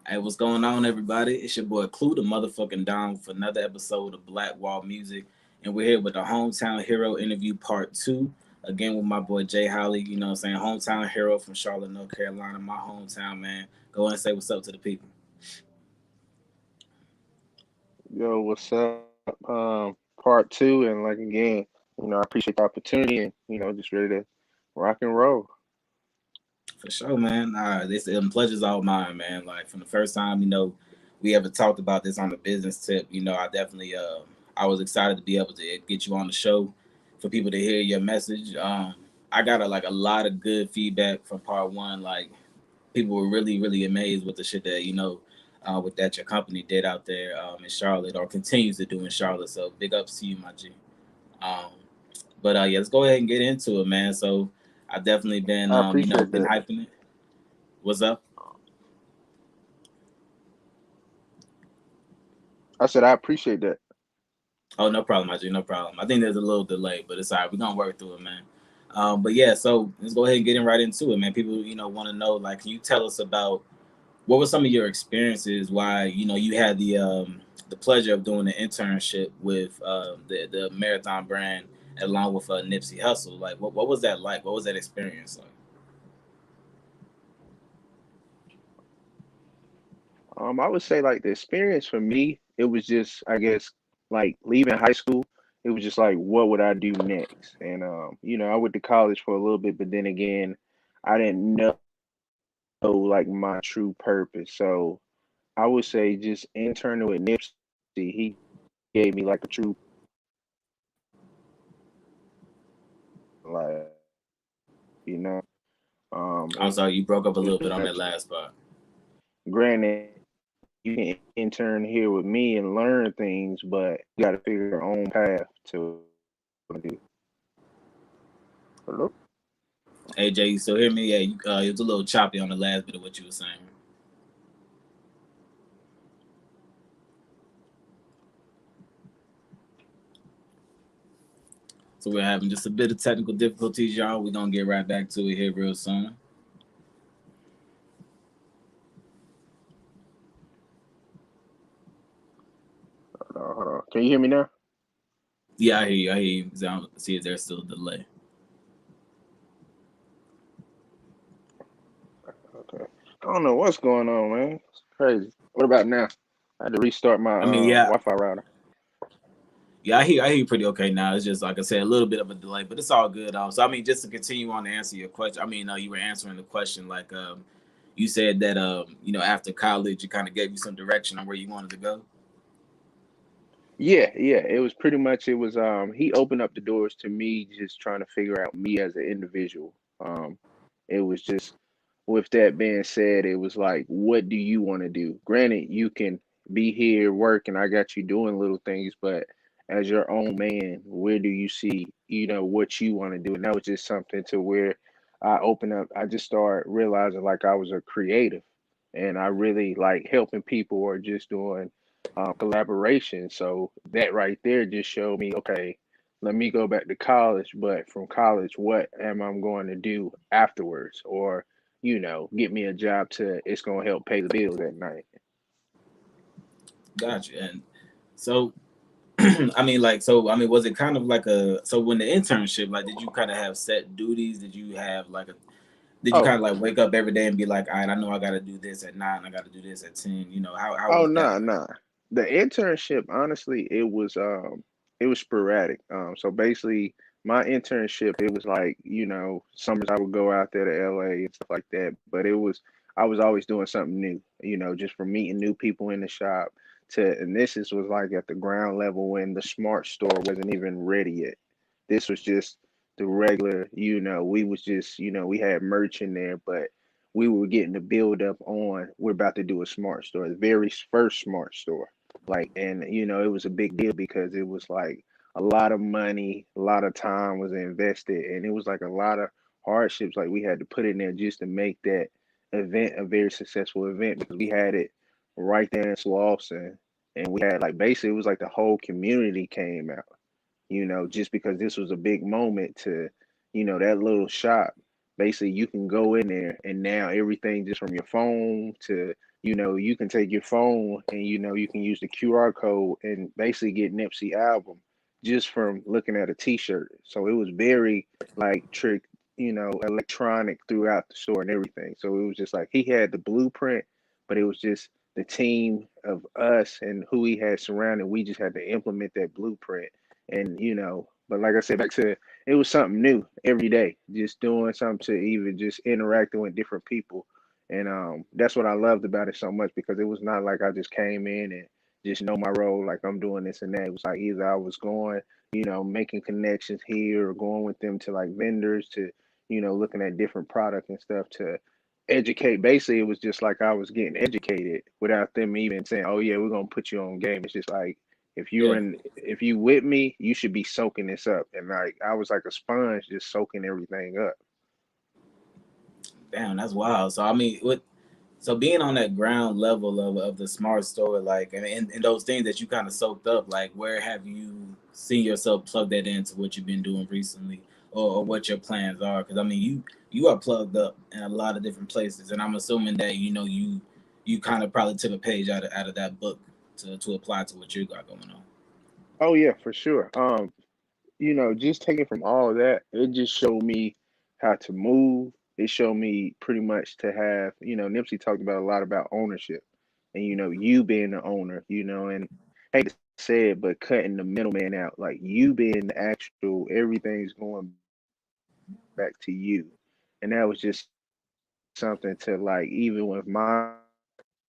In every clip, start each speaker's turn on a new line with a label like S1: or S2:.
S1: Hey, what's going on, everybody? It's your boy Clue, the motherfucking Dom, for another episode of Black Wall Music, and we're here with the Hometown Hero interview part two. Again with my boy Jay Holley. You know what I'm saying? Hometown hero from Charlotte, North Carolina, my hometown man. Go ahead and say what's up to the people.
S2: Yo, what's up? Part two, and like again, I appreciate the opportunity, and just ready to rock and roll.
S1: For sure, man. This pleasure's all mine, man. Like from the first time, we ever talked about this on the business tip. I definitely, I was excited to be able to get you on the show for people to hear your message. I got a lot of good feedback from part one. Like people were really, really amazed with the shit that with that your company did out there in Charlotte or continues to do in Charlotte. So big ups to you, my G. Um, but yeah, let's go ahead and get into it, man. So I've definitely been,
S2: I appreciate
S1: been
S2: that.
S1: hyping it. What's up?
S2: I said I appreciate that.
S1: Oh, no problem, Aj. No problem. I think there's a little delay, but it's all right. We're gonna work through it, man. But yeah, so let's go ahead and get in right into it, man. People, want to know, like, can you tell us about what were some of your experiences? Why, you had the pleasure of doing the internship with the marathon brand along with Nipsey Hussle. Like, what was that like? What was that experience like?
S2: I would say like the experience for me, it was just I guess like leaving high school, it was just like what would I do next? And I went to college for a little bit, but then again, I didn't know like my true purpose. So I would say just interning with Nipsey, he gave me like a true like
S1: I'm
S2: it
S1: sorry, you broke up a
S2: was
S1: little bit on that
S2: just
S1: last part.
S2: granted you can intern here with me and learn things, but you got to figure your own path to do. Hello?
S1: Hey Jay, you still hear me? Yeah, it was a little choppy on the last bit of what you were saying. So we're having just a bit of technical difficulties, y'all. We're gonna get right back to it here real soon.
S2: Hold on. Can you hear me now?
S1: Yeah, I hear you. I hear you. So I don't see if there's still a delay.
S2: Okay. I don't know what's going on, man. It's crazy. What about now? I had to restart my
S1: I mean, yeah,
S2: Wi-Fi router.
S1: yeah, I hear you pretty okay now. It's just like I said, a little bit of a delay, but it's all good. So I mean, just to continue on to answer your question, I mean, you were answering the question like you said that after college, it kind of gave you some direction on where you wanted to go.
S2: Yeah, yeah. It was pretty much. It was. He opened up the doors to me, just trying to figure out me as an individual. It was just. With that being said, it was like, what do you want to do? Granted, you can be here working. I got you doing little things, but as your own man, where do you see, what you want to do? And that was just something to where I opened up. I just started realizing like I was a creative, and I really like helping people or just doing collaboration. So that right there just showed me, okay, let me go back to college, but from college, what am I going to do afterwards? Or get me a job to it's gonna help pay the bills at night.
S1: Gotcha. And so I mean, was it kind of like when the internship, like, did you kind of have set duties? Did you have did you kind
S2: Oh,
S1: of like wake up every day and be like, all right, I know I got to do this at 9, I got to do this at 10. How
S2: oh,
S1: was that
S2: nah,
S1: like?
S2: nah. The internship, honestly, it was sporadic. So basically my internship, it was like, summers I would go out there to LA and stuff like that. But I was always doing something new, just from meeting new people in the shop and was like at the ground level when the smart store wasn't even ready yet. This was just the regular, we was just, we had merch in there, but we were getting the build up on we're about to do a smart store, the very first smart store. Like, and it was a big deal because it was like a lot of money, a lot of time was invested, and it was like a lot of hardships like we had to put in there just to make that event a very successful event because we had it right there in Slauson, and we had like basically it was like the whole community came out, just because this was a big moment to, that little shop. basically you can go in there and now everything just from your phone to, you can take your phone and you can use the QR code and basically get Nipsey album just from looking at a t-shirt. So it was very like electronic throughout the store and everything. So it was just like he had the blueprint, but it was just the team of us and who he had surrounded. We just had to implement that blueprint. And but like I said, back to it was something new every day, just doing something to even just interacting with different people. And that's what I loved about it so much because it was not like I just came in and just know my role, like I'm doing this and that. It was like either I was going, making connections here or going with them to like vendors to, looking at different products and stuff to educate. Basically, it was just like I was getting educated without them even saying, "Oh yeah, we're gonna put you on game." It's just like
S1: Yeah.
S2: if you with me, you should be soaking this up. And like I was like a sponge, just soaking everything up.
S1: Damn, that's wild. So I mean, what? So being on that ground level of the smart store, like, and those things that you kind of soaked up, like, where have you seen yourself plug that into what you've been doing recently, or what your plans are? Because I mean, you are plugged up in a lot of different places, and I'm assuming that you kind of probably took a page out of that book to apply to what you got going on.
S2: Oh yeah, for sure. Just taking from all of that, it just showed me how to move. It showed me pretty much to have, Nipsey talked about a lot about ownership and, you being the owner, and hate to say it, but cutting the middleman out, like you being the actual, everything's going back to you. And that was just something to like, even with my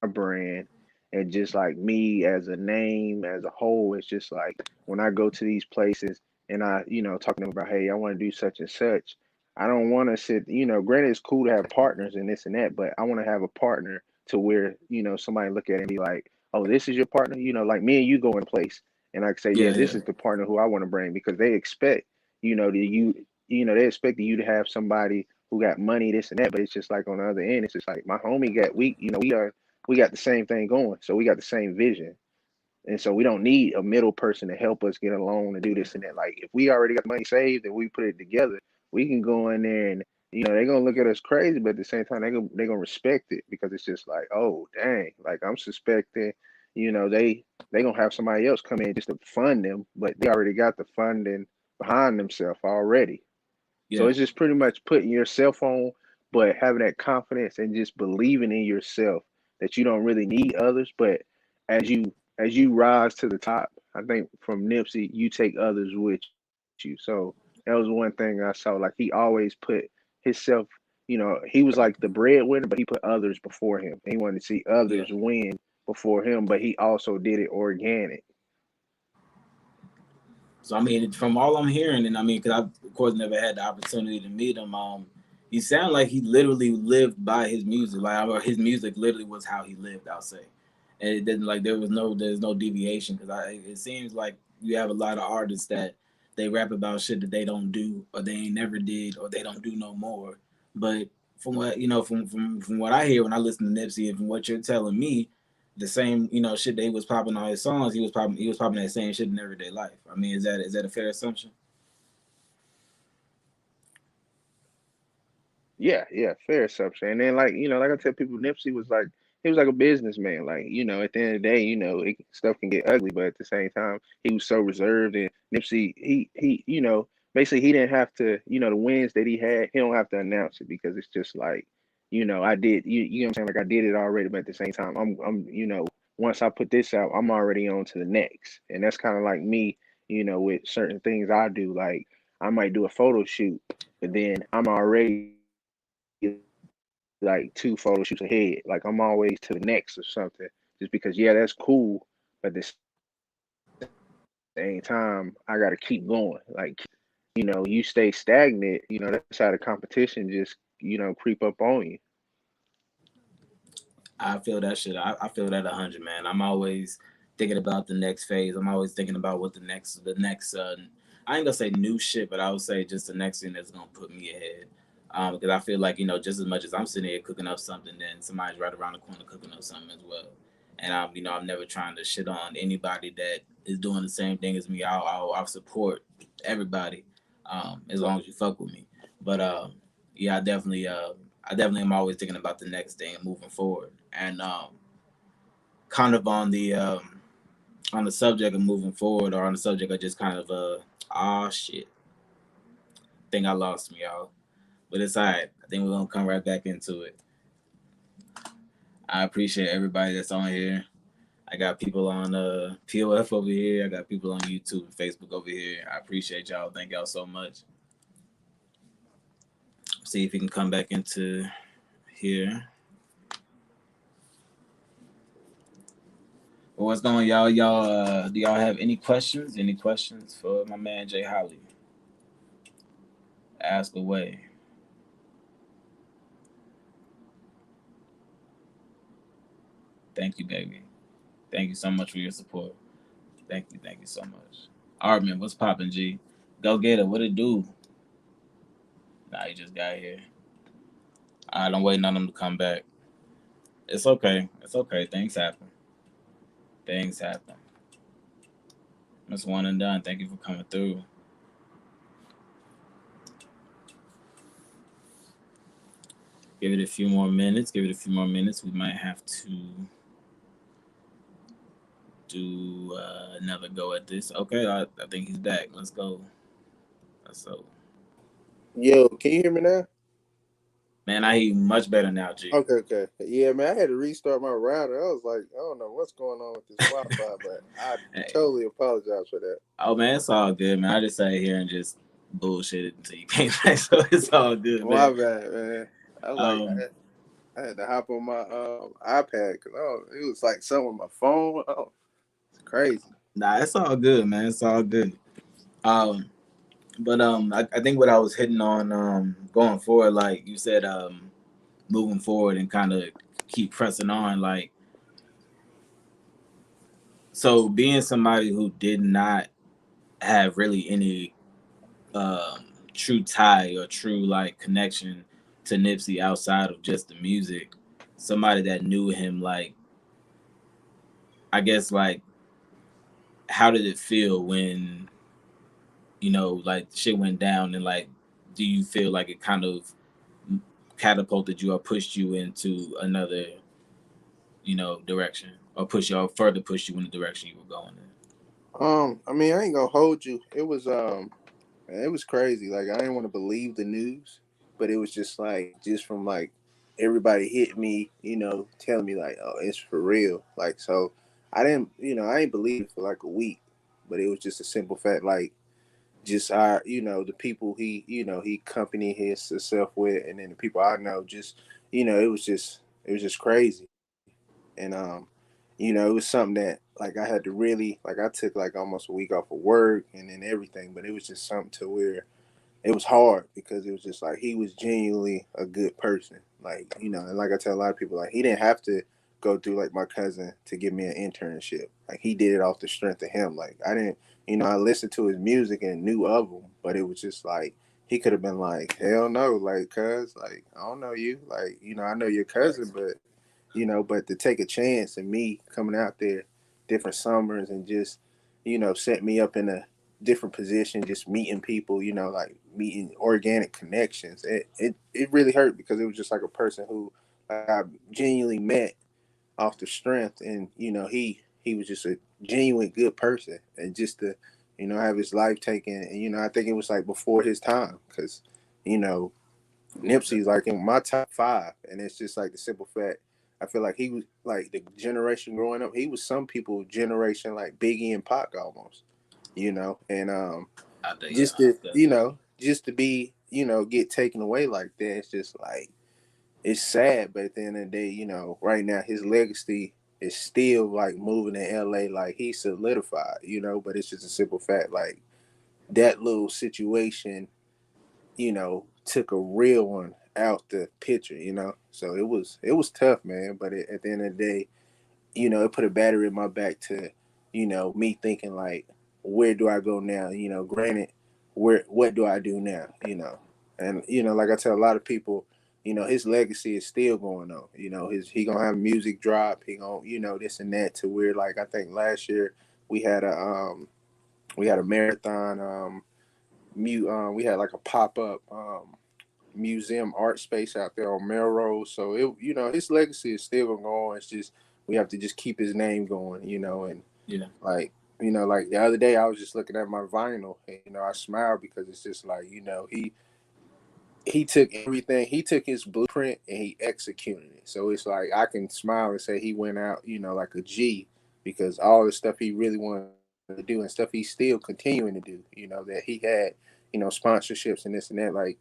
S2: brand and just like me as a name, as a whole, it's just like when I go to these places and talking to them about, hey, I want to do such and such. I don't want to sit, granted, it's cool to have partners and this and that, but I want to have a partner to where, somebody look at it and be like, oh, this is your partner. Like me and you go in place and I can say, yeah, this is the partner who I want to
S1: Yeah,
S2: bring
S1: yeah,
S2: because they expect, that they expect you to have somebody who got money, this and that. But it's just like on the other end, it's just like my homie got we got the same thing going, so we got the same vision. And so we don't need a middle person to help us get a loan and do this and that. Like if we already got the money saved and we put it together, we can go in there and they're gonna look at us crazy, but at the same time they're gonna respect it because it's just like, oh dang, like I'm suspecting, they gonna have somebody else come in just to fund them, but they already got the funding behind themselves already. So
S1: yeah,
S2: it's just pretty much putting yourself on, but having that confidence and just believing in yourself that you don't really need others. But as you rise to the top, I think from Nipsey, you take others with you. So that was one thing I saw. Like he always put himself, he was like the breadwinner, but he put others before him. And he wanted to see
S1: yeah.
S2: others win before him, but he also did it organic.
S1: So I mean, from all I'm hearing, and I mean, because I of course never had the opportunity to meet him. He sounded like he literally lived by his music, like or his music literally was how he lived. I'll say, and it didn't like there's no deviation because it seems like you have a lot of artists that they rap about shit that they don't do or they ain't never did or they don't do no more. But from what from what I hear when I listen to Nipsey and from what you're telling me, the same shit that he was popping on his songs, he was popping that same shit in everyday life. I mean, is that a fair assumption?
S2: Yeah, yeah, fair assumption. And then like I tell people, Nipsey was like he was like a businessman. Like, at the end of the day, stuff can get ugly, but at the same time, he was so reserved and Nipsey, basically he didn't have to, the wins that he had, he don't have to announce it because it's just like, I did you know what I'm saying? Like I did it already, but at the same time, I'm once I put this out, I'm already on to the next. And that's kind of like me, with certain things I do. Like I might do a photo shoot, but then I'm already like two photo shoots ahead. Like I'm always to the next or something. Just because yeah, that's cool. But at the same time, I gotta keep going. Like you stay stagnant, that's how the competition just, creep up on you.
S1: I feel that shit. I feel that 100, man. I'm always thinking about the next phase. I'm always thinking about what the next. I ain't gonna say new shit, but I would say just the next thing that's gonna put me ahead. Because I feel like just as much as I'm sitting here cooking up something, then somebody's right around the corner cooking up something as well. And I'm never trying to shit on anybody that is doing the same thing as me. I'll support everybody, as long as you fuck with me. But yeah, I definitely am always thinking about the next day and moving forward. And kind of on the subject of moving forward, or on the subject of just kind of ah shit, think I lost me, y'all. But it's alright. I think we're gonna come right back into it. I appreciate everybody that's on here. I got people on POF over here. I got people on YouTube and Facebook over here. I appreciate y'all. Thank y'all so much. See if you can come back into here. Well, what's going, y'all? Y'all, do y'all have any questions? Any questions for my man Jay Holley? Ask away. Thank you, baby. Thank you so much for your support. Thank you so much. Artman, what's poppin', G? Go get it. What it do? Nah, he just got here. Alright, I'm waiting on him to come back. It's okay. It's okay. Things happen. Things happen. That's one and done. Thank you for coming through. Give it a few more minutes. Give it a few more minutes. We might have to do another go at this. Okay, I think he's back. Let's go. So,
S3: Yo, can you hear me now?
S1: man, I hear you much better now, G.
S3: Okay, okay. Yeah, man, I had to restart my router. I was like, I don't know what's going on with this Wi-Fi, but I
S1: Hey,
S3: totally apologize for that.
S1: oh man, it's all good, man. I just sat here and just bullshitted until you came back, so it's all good,
S3: My
S1: man.
S3: bad, man. I was like,
S1: Um,
S3: I had to hop on my iPad because it was like something with my phone. Oh, it's crazy.
S1: nah, it's all good, man. It's all good. Um, but I think what I was hitting on going forward, like you said, moving forward and kind of keep pressing on, like so being somebody who did not have really any um, true tie or true like connection to Nipsey outside of just the music. Somebody that knew him, like I guess, like how did it feel when like shit went down, and like do you feel like it kind of catapulted you or pushed you into another direction, or further pushed you in the direction you were going in?
S3: I mean, I ain't gonna hold you. It was crazy. Like I didn't want to believe the news, but it was just like just from like everybody hit me, telling me like, oh, it's for real. Like so, I didn't believe it for like a week, but it was just a simple fact. Like just the people he accompanied himself with, and then the people I know, just it was just crazy, and it was something that like I had to really like I took like almost a week off of work and then everything, but it was just something to where it was hard because it was just like he was genuinely a good person. Like, and like I tell a lot of people, like he didn't have to go through like my cousin to give me an internship. Like he did it off the strength of him. Like I didn't, I listened to his music and knew of him, but it was just like he could have been like, hell no, like cuz like I don't know you. Like, I know your cousin, but but to take a chance and me coming out there different summers and just, set me up in a different position, just meeting people, like meeting organic connections. It really hurt because it was just like a person who like, I genuinely met off the strength, and he was just a genuine good person, and just to have his life taken, and I think it was like before his time because you know Nipsey's like in my top five, and it's just like the simple fact. I feel like he was like the generation growing up. He was some people generation like Biggie and Pac almost, and just to just to be get taken away like that. It's just like it's sad, but at the end of the day, right now his legacy is still like moving in LA, like he's solidified, but it's just a simple fact, like that little situation took a real one out the picture, So it was tough, man. But at the end of the day, it put a battery in my back to, me thinking like, where do I go now? Granted, what do I do now? And like I tell a lot of people, his legacy is still going on. He gonna have music drop. He gonna, this and that to where like I think last year we had a marathon we had like a pop up museum art space out there on Melrose. So his legacy is still gonna go on. It's just we have to just keep his name going, and
S1: Yeah.
S3: like like the other day I was just looking at my vinyl, and I smiled because it's just like he took everything. He took his blueprint and he executed it. So it's like I can smile and say he went out, like a G, because all the stuff he really wanted to do and stuff he's still continuing to do. That he had, sponsorships and this and that. Like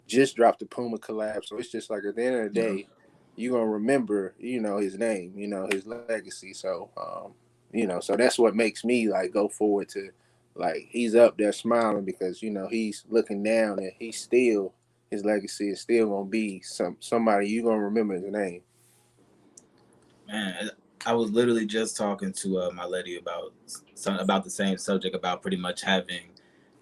S3: just dropped the Puma collab. So it's just like at the end of the
S1: Yeah.
S3: day, you're gonna remember, his name, his legacy. So so that's what makes me like go forward to like he's up there smiling because he's looking down and he's still his legacy is still gonna be somebody you gonna remember his name.
S1: Man, I was literally just talking to my lady about the same subject, about pretty much having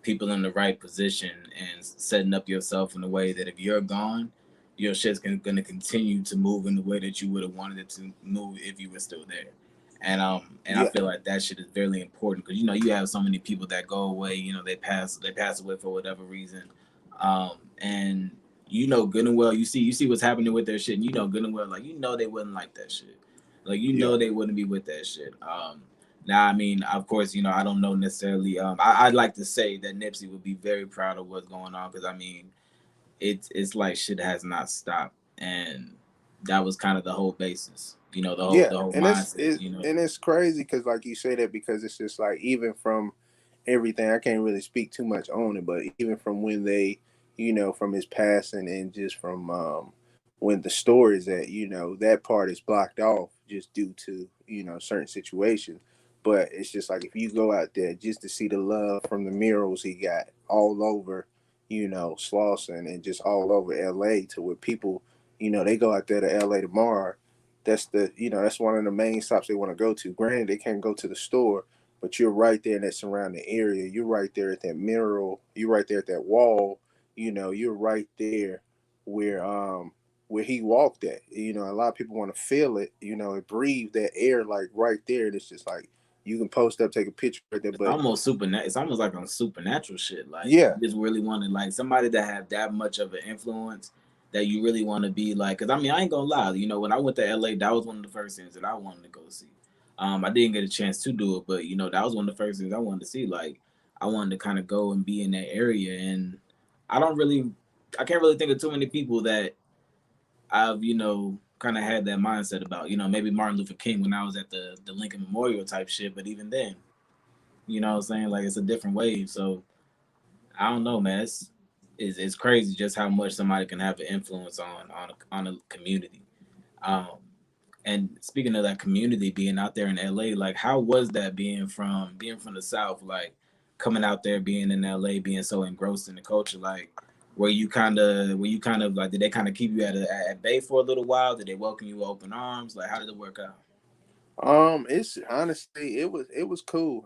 S1: people in the right position and setting up yourself in a way that if you're gone, your shit's gonna continue to move in the way that you would have wanted it to move if you were still there. And I
S3: Yeah,
S1: feel like that shit is very important because you have so many people that go away. They pass away for whatever reason, and good and well you see what's happening with their shit, and good and well like they wouldn't like that shit. Like
S3: yeah,
S1: they wouldn't be with that shit. Now I mean, of course, I don't know necessarily. I'd like to say that Nipsey would be very proud of what's going on because I mean, it's like shit has not stopped, and that was kind of the whole basis. The whole
S3: yeah.
S1: the whole
S3: And
S1: mindset.
S3: it's crazy because like you say that because it's just like even from everything I can't really speak too much on it, but even from when they, from his passing and just from when the stories that that part is blocked off just due to certain situations. But it's just like if you go out there just to see the love from the murals he got all over, Slauson and just all over LA to where people, they go out there to LA tomorrow. That's one of the main stops they want to go to. Granted, they can't go to the store, but you're right there in that surrounding area. You're right there at that mural. You're right there at that wall. You're right there where where he walked at. A lot of people want to feel it, and breathe that air like right there. And it's just like you can post up, take a picture right there.
S1: It's
S3: But
S1: almost supernatural. It's almost like on supernatural shit. Like
S3: yeah,
S1: you just really want to like somebody that have that much of an influence that you really want to be like. Because I mean, I ain't gonna lie. When I went to LA, that was one of the first things that I wanted to go see. I didn't get a chance to do it, but that was one of the first things I wanted to see. Like I wanted to kind of go and be in that area, and I don't really, I can't really think of too many people that I've kind of had that mindset about. Maybe Martin Luther King when I was at the Lincoln Memorial type shit, but even then. You know what I'm saying? Like it's a different wave. So I don't know, man. It's crazy just how much somebody can have an influence on a community. Um, and speaking of that community being out there in LA, like how was that being from the South, like coming out there, being in LA, being so engrossed in the culture, like were you kind of like did they kind of keep you at bay for a little while? Did they welcome you with open arms? Like how did it work out?
S3: it's honestly it was cool.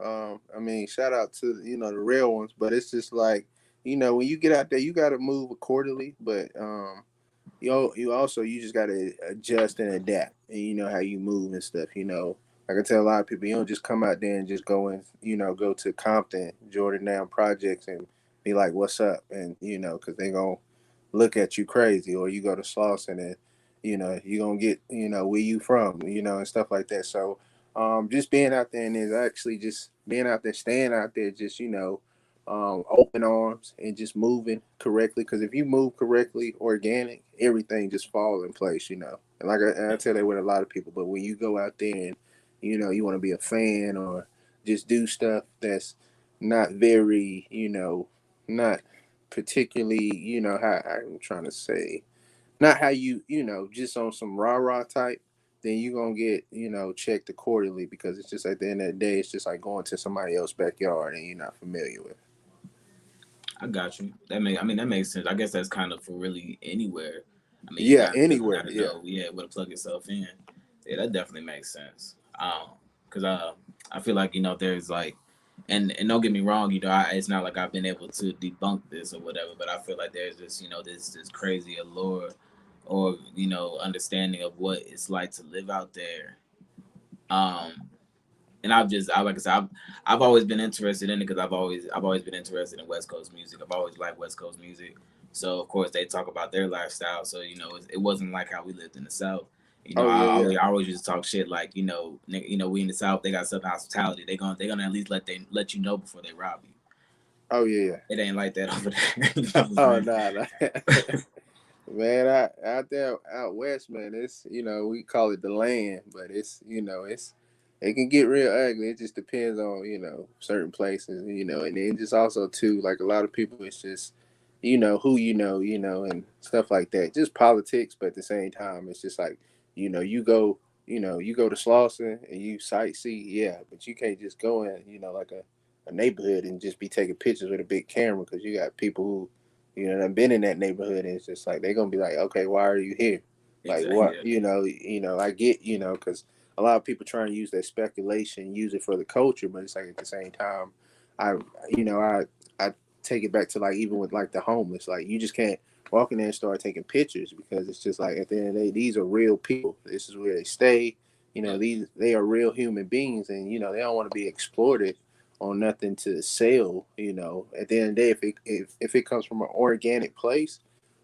S3: I mean, shout out to the real ones, but it's just like when you get out there, you got to move accordingly. But you just gotta adjust and adapt, and how you move and stuff. I can tell a lot of people you don't just come out there and just go and go to Compton, Jordan Down projects and be like, "What's up?" and because they gonna look at you crazy, or you go to Slauson and you gonna get where you from, and stuff like that. So just being out there and is actually just being out there, staying out there, just open arms and just moving correctly. Because if you move correctly, organic, everything just falls in place. And like I tell that with a lot of people, but when you go out there and you want to be a fan or just do stuff that's not very, not particularly, how I'm trying to say, not how just on some rah rah type, then you're gonna get, checked accordingly because it's just at the end of the day, it's just like going to somebody else's backyard and you're not familiar with.
S1: I got you. That makes sense. I guess that's kind of for really anywhere. I mean, you
S3: Yeah,
S1: got really got
S3: anywhere.
S1: to
S3: Yeah.
S1: know, yeah, where to plug yourself in. Yeah, that definitely makes sense. Because I feel like there's like, and don't get me wrong, it's not like I've been able to debunk this or whatever, but I feel like there's this this crazy allure or understanding of what it's like to live out there. Um, and like I said, I've always been interested in it because I've always been interested in West Coast music. I've always liked West Coast music. So of course they talk about their lifestyle. So it wasn't like how we lived in the South.
S2: Oh
S1: I
S2: yeah, yeah.
S1: always used to talk shit like we in the South, they got Southern hospitality. They're gonna at least let you know before they rob you.
S2: Oh yeah,
S1: It ain't like that over there. You know
S2: yeah.
S1: what I'm
S2: Oh
S1: saying?
S2: no, no. Man, out there out west, man, it's we call it the land, but it's it can get real ugly. It just depends on certain places, and then just also too like a lot of people, it's just who and stuff like that. Just politics, but at the same time, it's just like you go to Slauson and you sightsee, yeah, but you can't just go in like a neighborhood and just be taking pictures with a big camera because you got people who I've been in that neighborhood, and it's just like they're gonna be like, okay, why are you here? Like
S1: Exactly.
S2: what?
S1: Yeah.
S2: I get, because a lot of people try and use that speculation, use it for the culture, but it's like at the same time, I, I take it back to like even with like the homeless, like you just can't walk in there and start taking pictures because it's just like at the end of the day, these are real people. This is where they stay.
S1: Yep.
S2: They are real human beings, and they don't want to be exploited on nothing to sell. At the end of the day, if it comes from an organic place,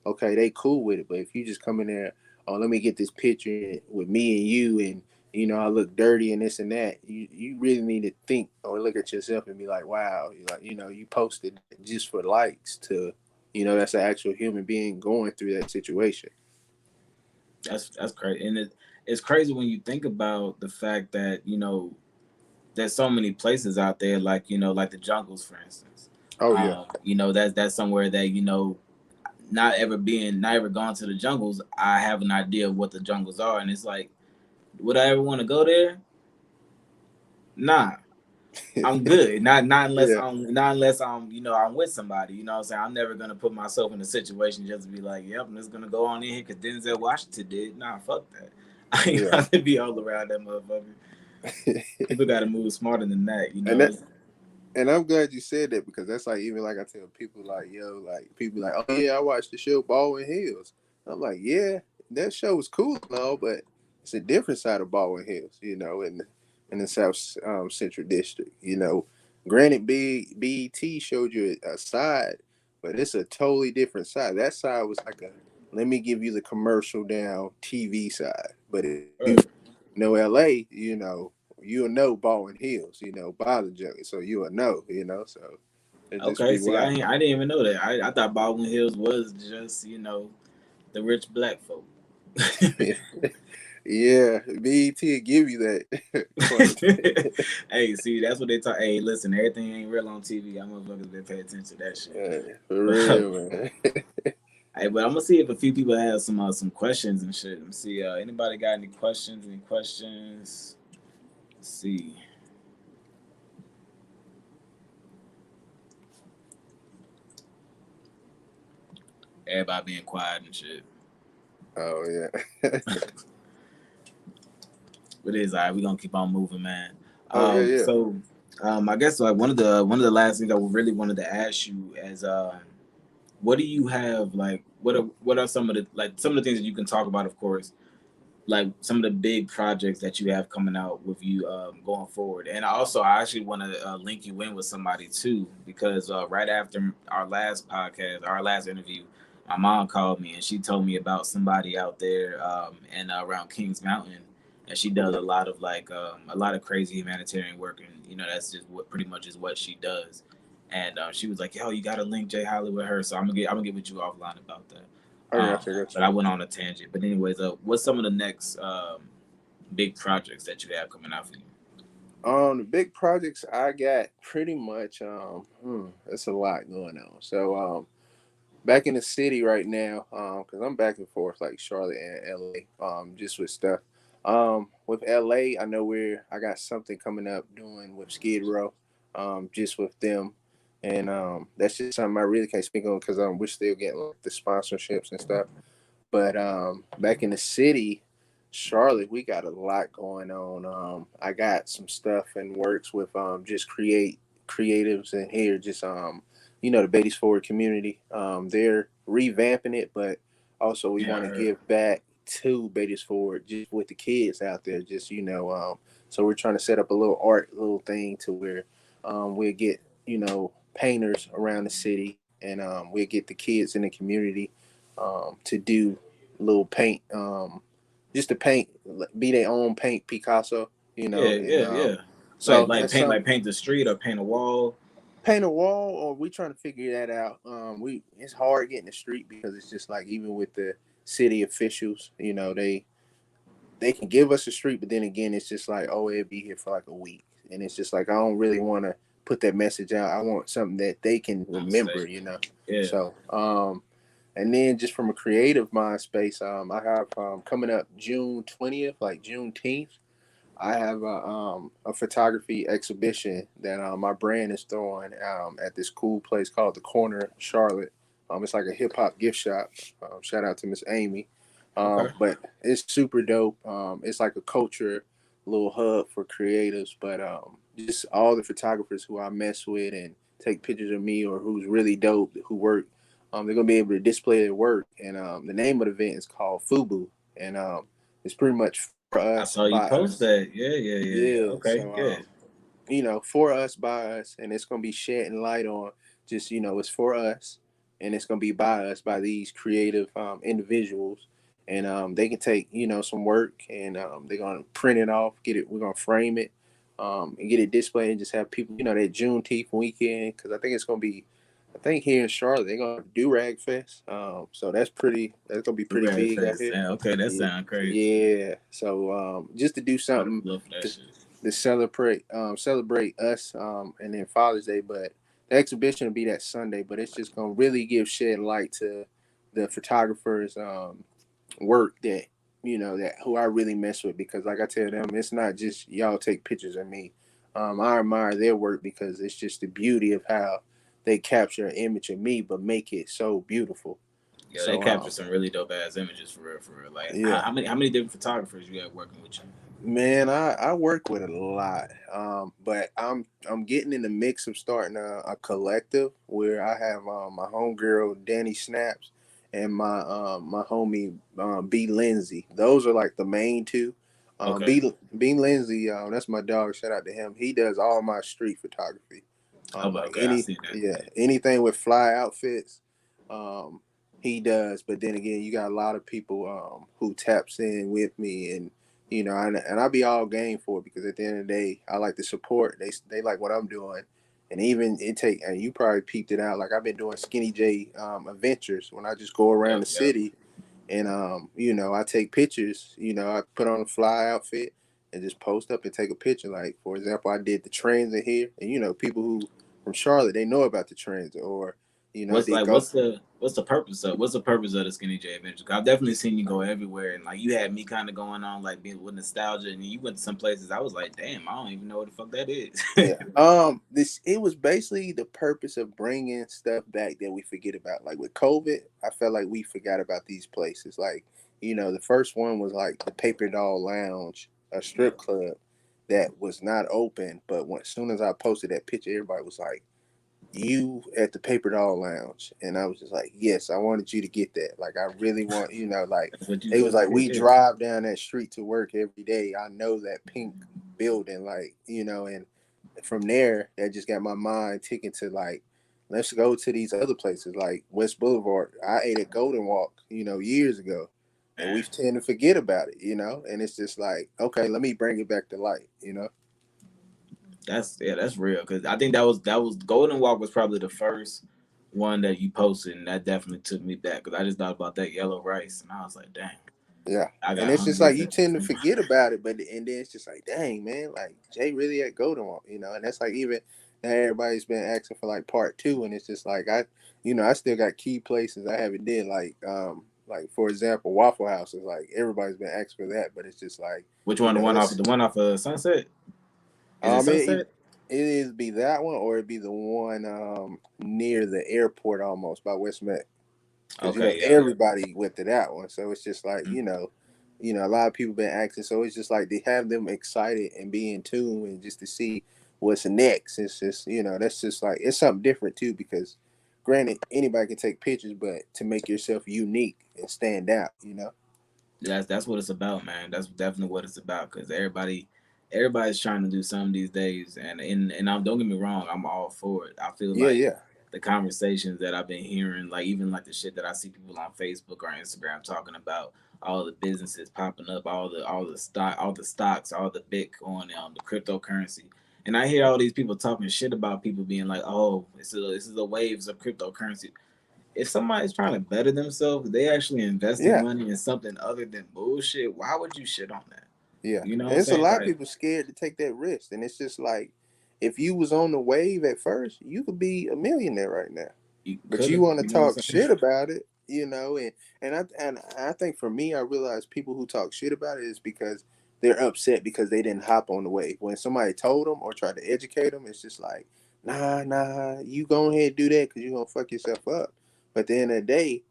S2: okay, they cool with it. But if you just come in there, oh, let me get this picture with me and you, and I look dirty and this and that, you really need to think or look at yourself and be like, wow, you posted just for likes to, that's an actual human being going through that situation.
S1: That's crazy, and it's crazy when you think about the fact that there's so many places out there, like like the jungles, for instance.
S2: Oh yeah,
S1: That's somewhere that not ever gone to the jungles. I have an idea of what the jungles are, and it's like, would I ever want to go there? Nah, I'm good.
S2: yeah,
S1: Not unless I'm I'm with somebody. You know what I'm saying? I'm never gonna put myself in a situation just to be like, yep, I'm just gonna go on in here because Denzel Washington did. Nah, fuck that. I ain't
S2: yeah.
S1: got to be all around that motherfucker. People got to move smarter than that.
S2: and that And I'm glad you said that because that's like even like I tell people like like people like, oh yeah, I watched the show Baldwin Hills. I'm like, yeah, that show was cool and all, but it's a different side of Baldwin Hills, in the South Central District. Granted, BET showed you a side, but it's a totally different side. That side was like a let me give you the commercial down TV side, but if you know LA, you'll know Baldwin Hills, by the jungle. So you'll know, so it just
S1: Okay,
S2: be
S1: see,
S2: wild.
S1: I didn't even know that. I thought Baldwin Hills was just the rich black folk.
S2: Yeah, BET will give you that part.
S1: Hey, see, that's what they talk. Hey, listen, everything ain't real on TV. I'm motherfuckers been pay attention to that shit.
S2: Yeah, for real, man.
S1: Hey, but I'm gonna see if a few people have some questions and shit. Let me see. Anybody got any questions? Any questions? Let's see. Everybody being quiet and shit.
S2: Oh yeah.
S1: But it is alright. We gonna keep on moving, man.
S2: Oh yeah, yeah.
S1: So I guess like one of the last things I really wanted to ask you is what do you have like what are some of the things that you can talk about, of course, like some of the big projects that you have coming out with you going forward. And I actually want to link you in with somebody too, because right after our last podcast, our last interview, my mom called me and she told me about somebody out there and around Kings Mountain, and she does a lot of crazy humanitarian work, and that's just what pretty much is what she does. And she was like, "Yo, you got to link Jay Holley with her." So I'm gonna get with you offline about that.
S2: I got you, I got
S1: But
S2: you.
S1: I went on a tangent. But anyways, what's some of the next big projects that you have coming out for you?
S2: The big projects I got pretty much it's a lot going on. So back in the city right now, because I'm back and forth like Charlotte and LA, just with stuff. With LA, I know I got something coming up doing with Skid Row, just with them, and that's just something I really can't speak on because we're still getting like the sponsorships and stuff. But back in the city, Charlotte, we got a lot going on. I got some stuff in works with just creatives in here, just the Beatties Forward community. They're revamping it, but also we
S1: Yeah, I
S2: want to
S1: heard.
S2: give back to Beatties Forward just with the kids out there. Just so we're trying to set up a little thing to where we'll get painters around the city
S3: and we'll get the kids in the community to do little paint, just to paint, be their own paint Picasso, you know,
S1: Yeah,
S3: and
S1: yeah, yeah.
S3: so that's
S1: Like
S3: something.
S1: paint the street or paint a wall.
S3: Paint a wall, or we trying to figure that out. We It's hard getting the street because it's just like even with the city officials, you know, they can give us a street, but then again, it's just like, oh, it'll be here for like a week, and it's just like I don't really want to put that message out. I want something that they can remember, you know.
S1: Yeah.
S3: So, and then just from a creative mind space, I have coming up June 20th, like Juneteenth. I have a photography exhibition that my brand is throwing at this cool place called the Corner, Charlotte. It's like a hip hop gift shop. Shout out to Miss Amy.
S1: Okay.
S3: But it's super dope. It's like a culture little hub for creatives, but just all the photographers who I mess with and take pictures of me or who's really dope who work, they're gonna be able to display their work. And the name of the event is called FUBU, and it's pretty much for
S1: I
S3: us
S1: saw you
S3: by
S1: post
S3: us.
S1: that. Yeah, yeah, yeah, yeah.
S3: Yeah,
S1: Okay,
S3: so
S1: yeah.
S3: you know, for us by us, and it's gonna be shedding light on just, you know, it's for us, and it's gonna be by us by these creative individuals, and they can take, you know, some work, and they're gonna print it off, get it, we're gonna frame it, and get it displayed, and just have people, you know, that Juneteenth weekend, because I think it's gonna be. I think here in Charlotte they're gonna do Rag Fest, so that's gonna be pretty
S1: Rag
S3: big out
S1: Fest.
S3: here.
S1: Yeah, okay, that
S3: Yeah,
S1: sounds crazy.
S3: yeah. So just to do
S1: I would
S3: something
S1: love for that
S3: to,
S1: shit.
S3: celebrate us, and then Father's Day. But the exhibition will be that Sunday. But it's just gonna really shed light to the photographers' work that, you know, that who I really mess with, because like I tell them, it's not just y'all take pictures of me. I admire their work because it's just the beauty of how they capture an image of me, but make it so beautiful.
S1: Yeah, they
S3: So
S1: capture some really dope ass images for real, for real. Like,
S3: yeah.
S1: how many different photographers you got working with you?
S3: Man, I work with a lot, but I'm getting in the mix of starting a collective where I have my homegirl Danny Snaps and my homie B Lindsay. Those are like the main two.
S1: Okay.
S3: B Lindsay, that's my dog. Shout out to him. He does all my street photography.
S1: Okay,
S3: Like
S1: okay, I see that.
S3: yeah, anything with fly outfits, um, he does. But then again, you got a lot of people who taps in with me, and you know, and I be all game for it, because at the end of the day, I like the support. They like what I'm doing, and even it take, and you probably peeped it out. Like I've been doing Skinny J adventures when I just go around
S1: Yep,
S3: the
S1: yep.
S3: city, and you know, I take pictures. You know, I put on a fly outfit and just post up and take a picture. Like for example, I did the transit here, and you know, people who from Charlotte, they know about the transit, or you know, I
S1: What's
S3: did
S1: like
S3: go.
S1: what's the purpose of the Skinny J adventure? 'Cause I've definitely seen you go everywhere, and like you had me kind of going on like being with nostalgia, and you went to some places. I was like, damn, I don't even know what the fuck that is.
S3: Yeah. This it was basically the purpose of bringing stuff back that we forget about. Like with COVID, I felt like we forgot about these places. Like, you know, the first one was like the Paper Doll Lounge, a strip club that was not open. But as soon as I posted that picture, everybody was like, "You at the Paper Doll Lounge," and I was just like, "Yes, I wanted you to get that. Like, I really want, you know, like."
S1: That's what you
S3: They was
S1: supposed to
S3: like,
S1: get.
S3: we
S1: Yeah.
S3: drive down that street to work every day. I know that pink building, like, you know, and from there, that just got my mind ticking to like, let's go to these other places like West Boulevard. I ate at Golden Walk, you know, years ago, and we
S1: Man,
S3: tend to forget about it, you know. And it's just like, okay, let me bring it back to light, you know.
S1: that's real because I think that was Golden Walk was probably the first one that you posted, and that definitely took me back because I just thought about that yellow rice, and I was like, dang,
S3: Yeah,
S1: I
S3: and
S1: got
S3: it's just
S1: hungry
S3: like
S1: as
S3: you
S1: hell.
S3: tend to forget about it, but and then it's just like, dang man, like Jay really at Golden Walk, you know. And that's like even now everybody's been asking for like part two, and it's just like you know, I still got key places I haven't did, like for example, Waffle House is like everybody's been asking for that, but it's just like,
S1: Which
S3: you
S1: one?
S3: know, it's
S1: The one off of Sunset? Is it
S3: it
S1: Sunset?
S3: it is be that one or it be the one near the airport almost by West Met, because you know
S1: Okay, yeah, yeah.
S3: everybody went to that one. So it's just like, you know, a lot of people been asking. So it's just like they have them excited and be in tune and just to see what's next. It's just, you know, that's just like it's something different too, because granted anybody can take pictures, but to make yourself unique and stand out, you know.
S1: That's what it's about, man. That's definitely what it's about because everybody's trying to do something these days, and don't get me wrong, I'm all for it. I feel
S3: Yeah,
S1: like
S3: yeah.
S1: the conversations that I've been hearing, like even like the shit that I see people on Facebook or Instagram talking about, all the businesses popping up, all the stocks, all the Bitcoin, the cryptocurrency. And I hear all these people talking shit about people being like, "Oh, this is the waves of cryptocurrency." If somebody's trying to better themselves, they actually investing
S3: Yeah,
S1: money in something other than bullshit. Why would you shit on that?
S3: yeah.
S1: You know what
S3: And
S1: I'm
S3: it's a
S1: saying?
S3: lot of
S1: Like
S3: people scared to take that risk. And it's just like, if you was on the wave at first, you could be a millionaire right now.
S1: you
S3: But
S1: could
S3: you
S1: have,
S3: want to
S1: you know what
S3: talk
S1: I'm saying?
S3: shit about it, and I think for me, I realize people who talk shit about it is because they're upset because they didn't hop on the wave. When somebody told them or tried to educate them, it's just like, nah, you go ahead and do that because you're gonna fuck yourself up. But at the end of the day,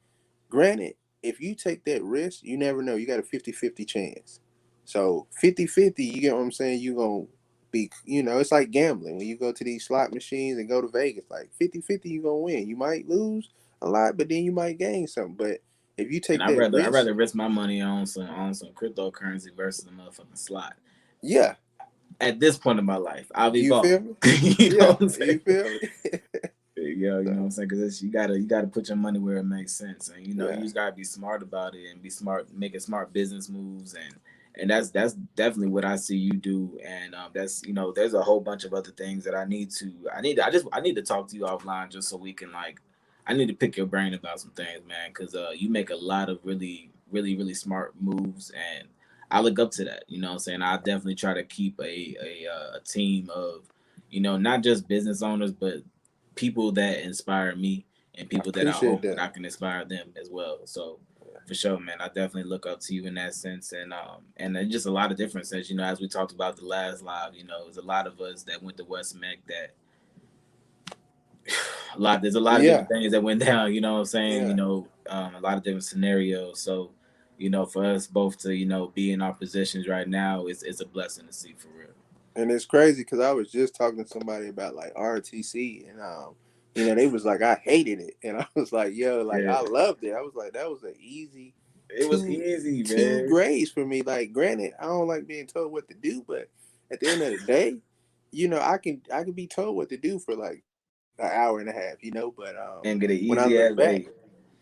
S3: granted, if you take that risk, you never know. You got a 50-50 chance. So 50-50, you get what I'm saying? You're going to be, it's like gambling. When you go to these slot machines and go to Vegas, like 50-50, you're going to win. You might lose a lot, but then you might gain something. But if you
S1: And
S3: take that
S1: I
S3: risk,
S1: rather risk my money on some cryptocurrency versus a motherfucking slot.
S3: yeah,
S1: At this point in my life, I'll be
S3: you
S1: bought.
S3: feel me?
S1: You know
S3: Yeah,
S1: what I'm
S3: you
S1: saying?
S3: feel me?
S1: Yeah, you know what
S3: So,
S1: I'm saying? Because you gotta put your money where it makes sense, and you
S3: yeah,
S1: just gotta be smart about it and be smart, making smart business moves, and that's definitely what I see you do, and that's there's a whole bunch of other things that I need to talk to you offline just so we can like I need to pick your brain about some things, man, because you make a lot of really smart moves, and I look up to that. You know what I'm saying? I definitely try to keep a team of not just business owners, but people that inspire me and
S3: I
S1: people that I
S3: appreciate
S1: hope that
S3: that.
S1: I can inspire them as well. So for sure, man, I definitely look up to you in that sense, and then just a lot of different sense. As we talked about the last live, there's a lot of us that went to West Mech that there's a lot of
S3: Yeah,
S1: different things that went down. You know what I'm saying?
S3: yeah.
S1: A lot of different scenarios. So for us both to be in our positions right now, it's a blessing to see for real.
S3: And it's crazy because I was just talking to somebody about like RTC, and they was like, I hated it, and I was like, yo, like
S1: Yeah,
S3: I loved it. I was like, that was an easy
S1: it was
S3: two
S1: easy,
S3: two
S1: man.
S3: grades for me. Like, granted, I don't like being told what to do, but at the end of the day, I can be told what to do for like an hour and a half, But
S1: And get an
S3: when I
S1: easy
S3: look
S1: ass
S3: back,
S1: day.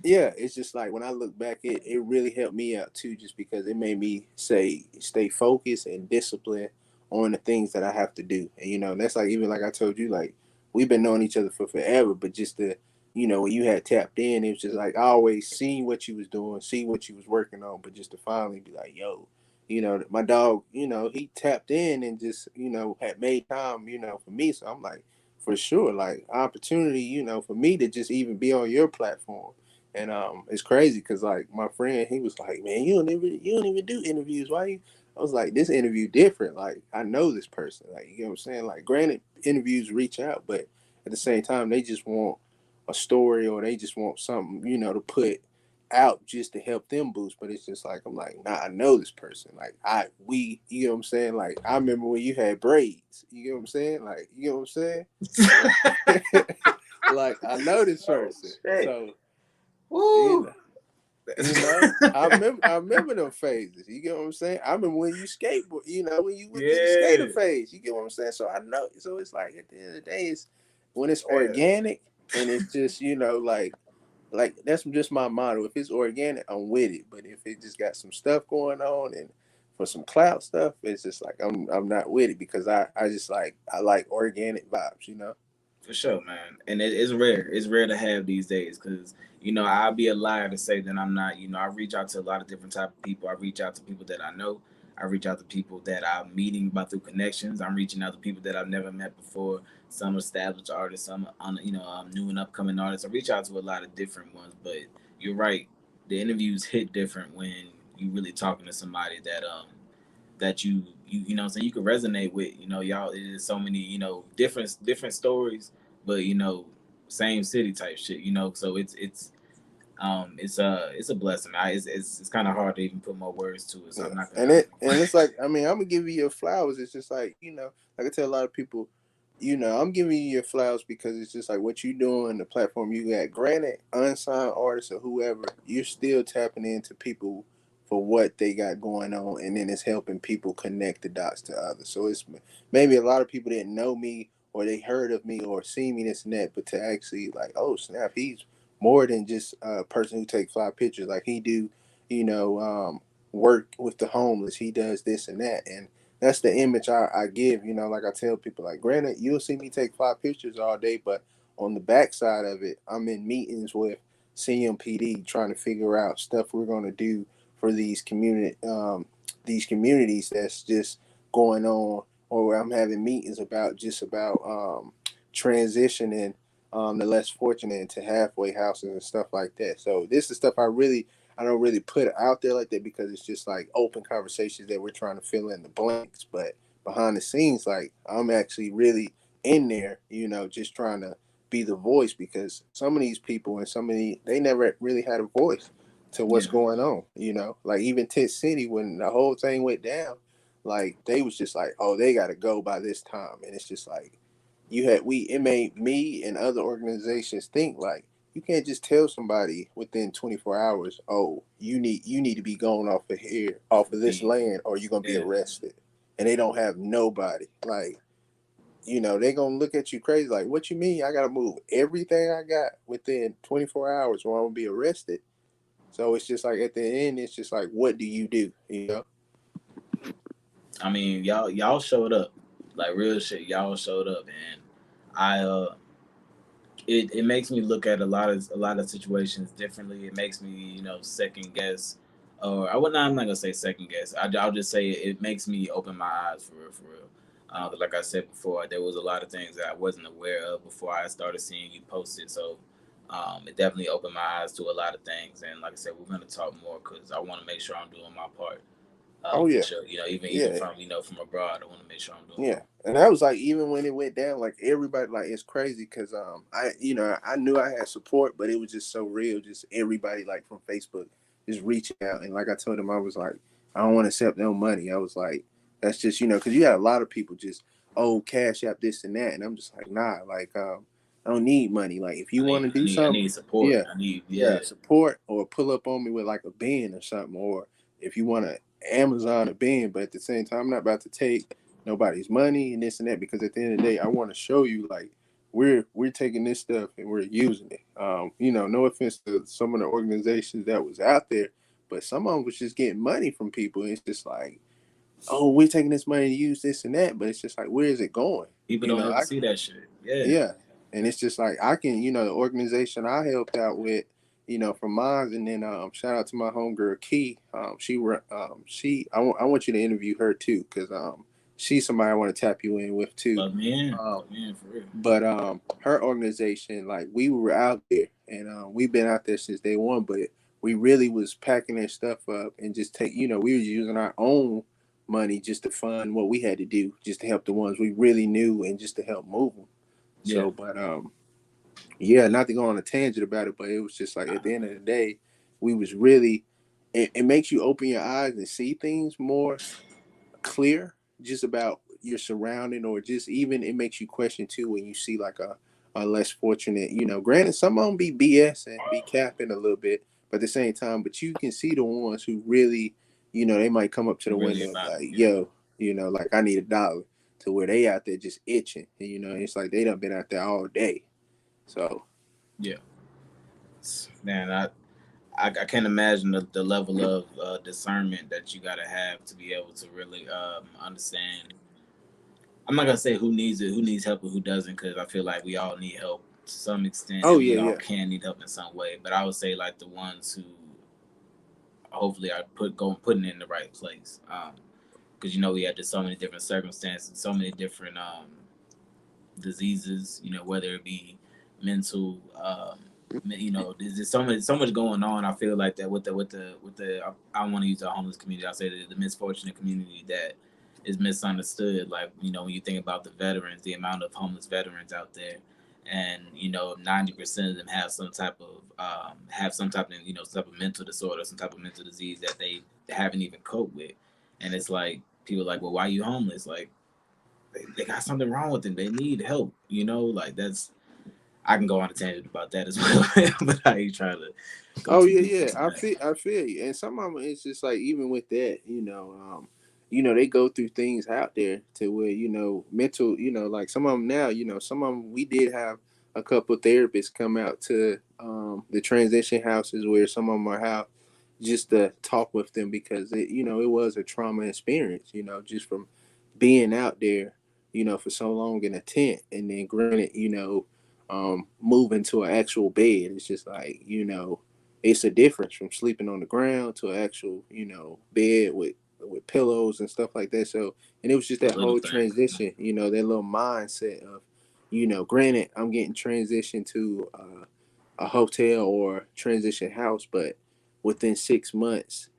S3: yeah, it's just like when I look back, it really helped me out too, just because it made me stay focused and disciplined on the things that I have to do. And that's like, even like I told you, like we've been knowing each other for forever, but just when you had tapped in, it was just like I always seen what you was doing, see what you was working on, but just to finally be like, yo, my dog, he tapped in and just, had made time, for me. So I'm like, for sure, like opportunity, for me to just even be on your platform. And it's crazy because like my friend, he was like, "Man, you don't even do interviews. Why you?" I was like, "This interview different. Like I know this person. Like you know what I'm saying. Like granted, interviews reach out, but at the same time, they just want a story or they just want something to put out just to help them boost. But it's just like I'm like, nah, I know this person. Like you know what I'm saying. Like I remember when you had braids. You know what I'm saying. Like you know what I'm saying. Like I know this
S1: Oh
S3: person,
S1: shit!
S3: so. You
S1: Woo!
S3: know, I remember them phases. You get what I'm saying? I remember when you skateboard. When you went through the skater
S1: Yeah,
S3: phase. You get what I'm saying? So I know. So it's like at the end of the day, it's when it's
S1: yeah.
S3: organic and it's just like that's just my motto. If it's organic, I'm with it. But if it just got some stuff going on and for some clout stuff, it's just like I'm not with it because I just like I like organic vibes.
S1: For sure, man. And it's rare. It's rare to have these days because I'll be a liar to say that I'm not. I reach out to a lot of different type of people. I reach out to people that I know. I reach out to people that I'm meeting by through connections. I'm reaching out to people that I've never met before. Some established artists, some new and upcoming artists. I reach out to a lot of different ones. But you're right. The interviews hit different when you really talking to somebody that you know what I'm saying you can resonate with. Y'all, it is so many different stories, but same city type shit. So it's a blessing. It's kind of hard to even put more words to it. So
S3: Yeah,
S1: I'm not
S3: and
S1: gonna.
S3: it's like I mean I'm gonna give you your flowers. It's just like like I tell a lot of people, I'm giving you your flowers because it's just like what you doing, the platform you got. Granted, unsigned artists or whoever, you're still tapping into people for what they got going on, and then it's helping people connect the dots to others. So it's maybe a lot of people didn't know me or they heard of me or see me this and that, but to actually like, oh snap, he's more than just a person who take fly pictures. Like he do, you know, work with the homeless. He does this and that, and that's the image I give. You know, like I tell people, like, granted, you'll see me take fly pictures all day, but on the backside of it, I'm in meetings with CMPD trying to figure out stuff we're going to do for these communities that's just going on, or I'm having meetings about just about transitioning the less fortunate into halfway houses and stuff like that. So this is stuff I don't really put out there like that because it's just like open conversations that we're trying to fill in the blanks. But behind the scenes, like I'm actually really in there, you know, just trying to be the voice because some of these people and they never really had a voice to what's
S1: Yeah.
S3: going on, you know. Like even Tent City when the whole thing went down, like they was just like, oh, they gotta go by this time. And it's just like it made me and other organizations think like you can't just tell somebody within 24 hours, oh, you need to be going off of here, off of this land, or you're gonna be
S1: Yeah.
S3: arrested. And they don't have nobody. Like, you know, they gonna look at you crazy. Like, what you mean? I gotta move everything I got within 24 hours, or I'm gonna be arrested. So it's just like at the end, it's just like, what do you do? You know?
S1: I mean, y'all showed up, like real shit. Y'all showed up, and I it makes me look at a lot of situations differently. It makes me, you know, second guess, or I'm not gonna say second guess. I'll just say it makes me open my eyes for real, for real. Like I said before, there was a lot of things that I wasn't aware of before I started seeing you post it. So it definitely opened my eyes to a lot of things. And like I said, we're gonna talk more because I want to make sure I'm doing my part.
S3: Oh
S1: For
S3: yeah,
S1: sure, you know, even
S3: yeah.
S1: from from abroad, I want to make sure I'm doing my
S3: Yeah, and that was like even when it went down, like everybody, like it's crazy because I I knew I had support, but it was just so real. Just everybody like from Facebook just reaching out, and like I told them, I was like, I don't want to accept no money. I was like, that's just because you had a lot of people just cash app this and that, and I'm just like nah, like I don't need money. Like if you want to do
S1: I
S3: something,
S1: need support.
S3: yeah,
S1: I need
S3: yeah, support or pull up on me with like a bin or something, or if you want to Amazon a bin, but at the same time, I'm not about to take nobody's money and this and that because at the end of the day I want to show you like we're taking this stuff and we're using it. No offense to some of the organizations that was out there, but some of them was just getting money from people. And it's just like, oh, we're taking this money to use this and that, but it's just like, where is it going?
S1: people
S3: you
S1: don't
S3: know
S1: ever
S3: I
S1: see that shit. Yeah,
S3: Yeah. And it's just like I can, the organization I helped out with, from mine, and then shout out to my homegirl Key. I want you to interview her too, because she's somebody I want to tap you in with too. Um,
S1: plug me in for real.
S3: but her organization, like we were out there, and we've been out there since day one. But we really was packing their stuff up and just we were using our own money just to fund what we had to do, just to help the ones we really knew and just to help move them.
S1: Yeah,
S3: So, but yeah, not to go on a tangent about it, but it was just like at the end of the day, we was really. It makes you open your eyes and see things more clear, just about your surrounding, or just even it makes you question too when you see like a less fortunate. Granted, some of them be BS and be capping a little bit, but at the same time, but you can see the ones who really, they might come up to the
S1: really
S3: window
S1: about it.
S3: like,
S1: Yeah,
S3: yo, like I need $1, to where they out there just itching. And, it's like they done been out there all day. So
S1: yeah. Man, I can't imagine the level of discernment that you got to have to be able to really understand. I'm not gonna say who needs it, who needs help, and who doesn't, because I feel like we all need help to some extent,
S3: oh
S1: and we
S3: yeah,
S1: all
S3: yeah.
S1: can need help in some way. But I would say like the ones who hopefully are putting it in the right place, because we have just so many different circumstances, so many different diseases, whether it be mental, there's just so much going on. I feel like that with the I want to use the homeless community. I say the misfortunate community that is misunderstood. Like, when you think about the veterans, the amount of homeless veterans out there, and 90% of them have some type of some type of mental disorder, some type of mental disease that they haven't even coped with. And it's like people are like, well, why are you homeless? Like, they got something wrong with them. They need help. Like that's. I can go on a tangent about that as well, but I ain't trying to go
S3: Oh
S1: too
S3: yeah,
S1: deep
S3: yeah.
S1: into that.
S3: I feel you. And some of them, it's just like even with that, they go through things out there to where, mental, like some of them now, some of them, we did have a couple therapists come out to the transition houses where some of them are out just to talk with them because it was a trauma experience, just from being out there, for so long in a tent and then granted, moving to an actual bed. It's just like, it's a difference from sleeping on the ground to an actual, bed with pillows and stuff like that. So, and it was just
S1: The
S3: that
S1: little
S3: whole
S1: things.
S3: transition, that little mindset of, granted, I'm getting transitioned to a hotel or transition house, but within 6 months,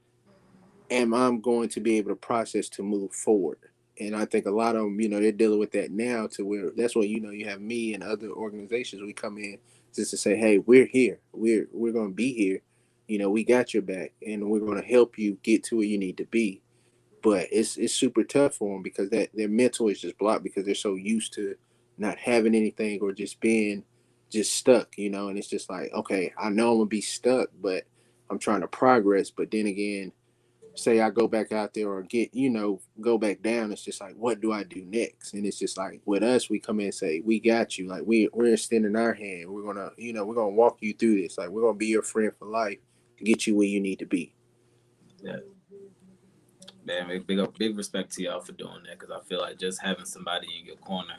S3: am I going to be able to process to move forward? And I think a lot of them, they're dealing with that now to where that's why, you have me and other organizations. We come in just to say, hey, we're here. We're going to be here. We got your back and we're going to help you get to where you need to be. But it's super tough for them because that their mental is just blocked because they're so used to not having anything or just being just stuck, and it's just like, okay, I know I'm going to be stuck, but I'm trying to progress. But then again, say I go back out there or get, go back down, it's just like, what do I do next? And it's just like with us, we come in and say, we got you. Like we're extending our hand. We're gonna, we're gonna walk you through this. Like we're gonna be your friend for life to get you where you need to be.
S1: Yeah, man, big respect to y'all for doing that because I feel like just having somebody in your corner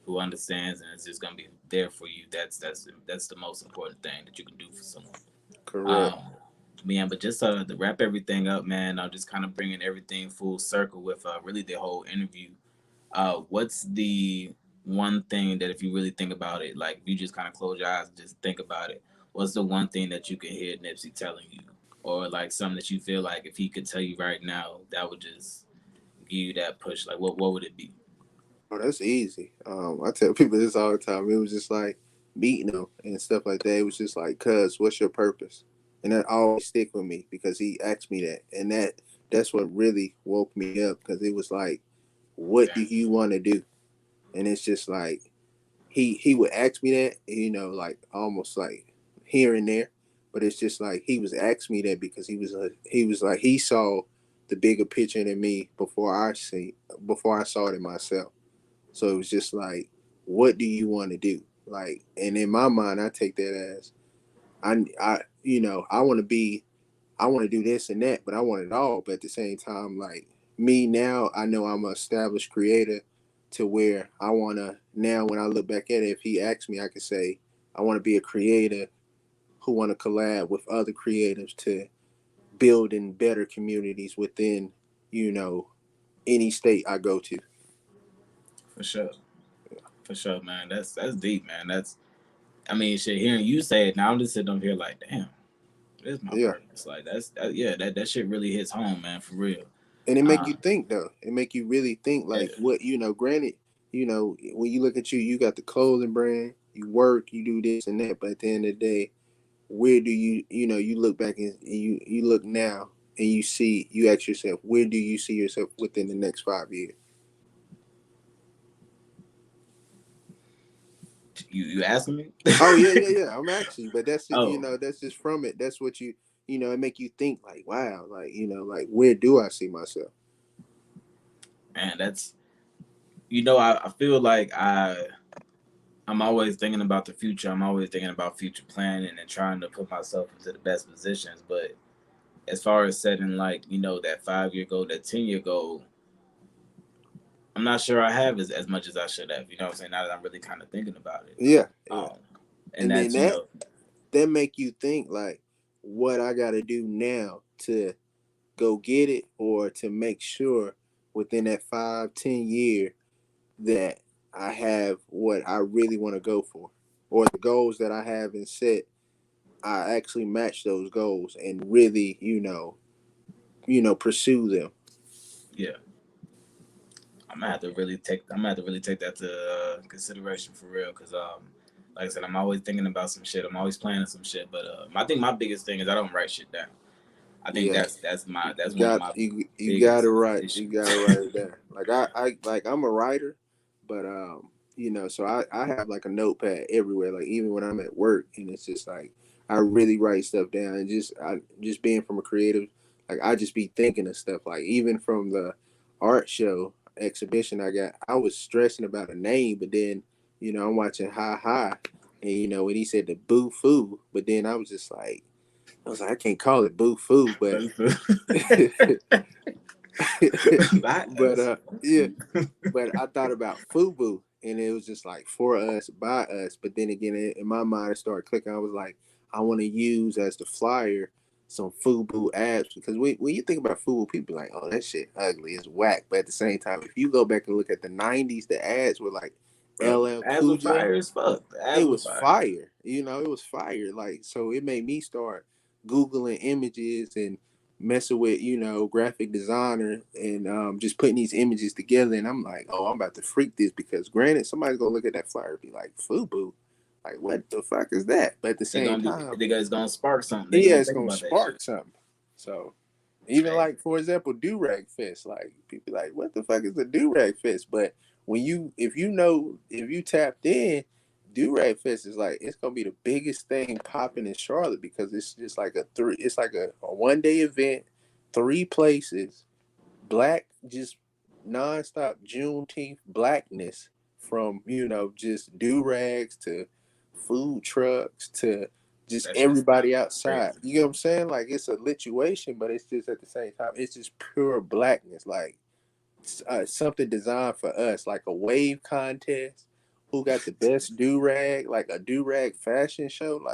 S1: who understands and is just gonna be there for you. That's the most important thing that you can do for someone.
S3: Correct.
S1: Um, man, but just to wrap everything up, man, I'm just kind of bringing everything full circle with really the whole interview. What's the one thing that if you really think about it, like you just kind of close your eyes and just think about it, what's the one thing that you can hear Nipsey telling you? Or like something that you feel like if he could tell you right now, that would just give you that push. Like what would it be?
S3: Oh, that's easy. I tell people this all the time. It was just like meeting them and stuff like that. It was just like, cuz, what's your purpose? And that always stick with me because he asked me that. And that's what really woke me up because it was like, what do
S1: Okay.
S3: you want to do? And it's just like he would ask me that, like almost like here and there, but it's just like he was asking me that because he was like he saw the bigger picture than me before I saw it in myself. So it was just like, what do you want to do? Like, and in my mind, I take that as I want to be I want to do this and that, but I want it all. But at the same time, like me now, I know I'm an established creator to where I want to, now when I look back at it, if he asks me, I could say, I want to be a creator who want to collab with other creatives to build in better communities within, you know, any state I go to.
S1: For sure. For sure, man. That's deep, man. That's I mean, shit. Hearing you say it now, I'm just sitting up here like, damn, what is my
S3: Yeah.
S1: purpose? Like yeah, that shit really hits home, man, for real.
S3: And it make you
S1: Um,
S3: think though. It make you really think
S1: yeah,
S3: like what, granted, when you look at you, you got the clothing brand, you work, you do this and that, but at the end of the day, where do you look back and you look now and you ask yourself, where do you see yourself within the next 5 years?
S1: you asking me?
S3: Oh yeah, yeah, yeah. I'm actually, but that's it,
S1: Oh
S3: that's just from it. That's what it make you think like, wow, like, like where do I see myself?
S1: man, that's I feel like I'm always thinking about the future. I'm always thinking about future planning and trying to put myself into the best positions. But as far as setting like that 5 year goal, that 10 year goal, I'm not sure I have as much as I should have. You know what I'm saying? Now that I'm really kind of thinking about it.
S3: Yeah, yeah.
S1: Um, and
S3: And then
S1: that's
S3: that make you think like what I got to do now to go get it or to make sure within that 5-10 year that I have what I really want to go for, or the goals that I have and set, I actually match those goals and really, pursue them.
S1: yeah. I'm gonna have to really take that to consideration for real, because like I said, I'm always thinking about some shit. I'm always planning some shit, but I think my biggest thing is I don't write shit down. I think
S3: Yeah,
S1: that's
S3: you
S1: one of
S3: got
S1: my
S3: you got to
S1: biggest
S3: write. You got
S1: issues.
S3: to write it down. Like like I'm a writer, but so I have like a notepad everywhere. Like even when I'm at work, and it's just like I really write stuff down. And just being from a creative, like I just be thinking of stuff. Like even from the art show exhibition I was stressing about a name, but then I'm watching Ha Ha, and when he said the Boo Foo, but then I was like, I can't call it Boo Foo, but
S1: By
S3: but
S1: us.
S3: yeah, but I thought about FUBU, and it was just like for us, by us. But then again, in my mind, it started clicking. I was like, I want to use as the flyer some FUBU apps, because when you think about FUBU, people be like, oh, that shit ugly, it's whack. But at the same time, if you go back and look at the '90s, the ads were like
S1: Bro,
S3: LL
S1: ads
S3: Cool
S1: were
S3: J.
S1: fire as fuck. The
S3: It
S1: ads were
S3: was
S1: fire.
S3: fire. It was fire. Like, so it made me start Googling images and messing with, graphic designer, and just putting these images together. And I'm like, oh, I'm about to freak this, because granted, somebody's going to look at that flyer and be like, FUBU. Like, what the fuck is that? But at the
S1: They're
S3: same
S1: gonna be.
S3: time,
S1: They guys gonna spark something. They're
S3: yeah,
S1: gonna
S3: it's
S1: think
S3: going to
S1: about that shit.
S3: spark something. So even
S1: Hey,
S3: like, for example, do-rag fest, like people like, what the fuck is a do-rag fest? But if you tapped in, do-rag fest is like, it's gonna be the biggest thing popping in Charlotte, because it's just like it's like a 1 day event, 3 places, black, just nonstop Juneteenth blackness, from just do-rags to food trucks to just
S1: that shit sounds
S3: everybody outside.
S1: crazy.
S3: You know what I'm saying? Like, it's a lituation, but it's just, at the same time, it's just pure blackness. Like, something designed for us, like a wave contest. Who got the best do rag? Like a do rag fashion show.